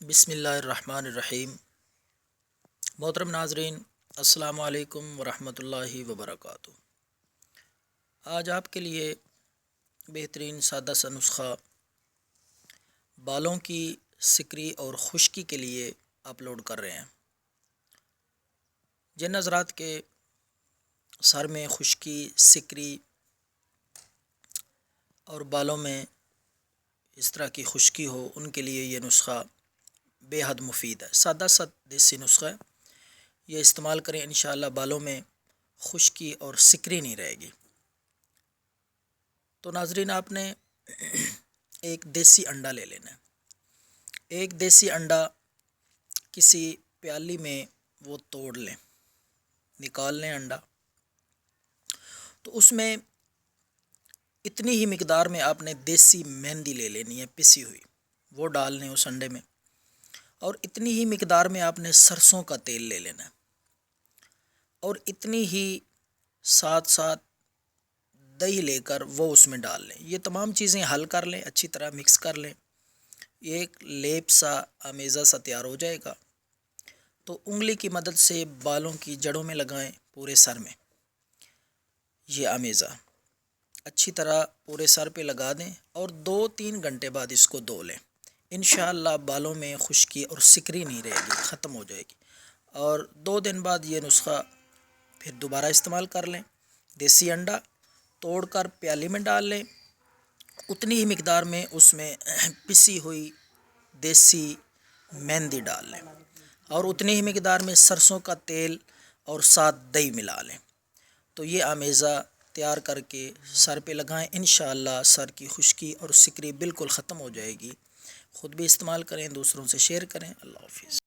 بسم اللہ الرحمن الرحیم۔ محترم ناظرین، السلام علیکم ورحمۃ اللہ وبرکاتہ۔ آج آپ کے لیے بہترین سادہ سا نسخہ بالوں کی سکری اور خشکی کے لیے اپلوڈ کر رہے ہیں۔ جن حضرات کے سر میں خشکی، سکری اور بالوں میں اس طرح کی خشکی ہو، ان کے لیے یہ نسخہ بے حد مفید ہے۔ سادہ سا دیسی نسخہ ہے، یہ استعمال کریں، انشاءاللہ بالوں میں خشکی اور سکری نہیں رہے گی۔ تو ناظرین، آپ نے ایک دیسی انڈا لے لینا ہے۔ ایک دیسی انڈا کسی پیالی میں وہ توڑ لیں، نکال لیں انڈا۔ تو اس میں اتنی ہی مقدار میں آپ نے دیسی مہندی لے لینی ہے، پسی ہوئی، وہ ڈال لیں اس انڈے میں۔ اور اتنی ہی مقدار میں آپ نے سرسوں کا تیل لے لینا ہے، اور اتنی ہی ساتھ ساتھ دہی لے کر وہ اس میں ڈال لیں۔ یہ تمام چیزیں حل کر لیں، اچھی طرح مکس کر لیں۔ یہ ایک لیپ سا، آمیزہ سا تیار ہو جائے گا۔ تو انگلی کی مدد سے بالوں کی جڑوں میں لگائیں، پورے سر میں۔ یہ آمیزہ اچھی طرح پورے سر پہ لگا دیں اور 2-3 گھنٹے بعد اس کو دھو لیں۔ انشاءاللہ بالوں میں خشکی اور سکری نہیں رہے گی، ختم ہو جائے گی۔ اور 2 دن بعد یہ نسخہ پھر دوبارہ استعمال کر لیں۔ دیسی انڈا توڑ کر پیالی میں ڈال لیں، اتنی ہی مقدار میں اس میں پسی ہوئی دیسی مہندی ڈال لیں، اور اتنی ہی مقدار میں سرسوں کا تیل اور ساتھ دہی ملا لیں۔ تو یہ آمیزہ تیار کر کے سر پہ لگائیں، انشاءاللہ سر کی خشکی اور سکری بالکل ختم ہو جائے گی۔ خود بھی استعمال کریں، دوسروں سے شیئر کریں۔ اللہ حافظ۔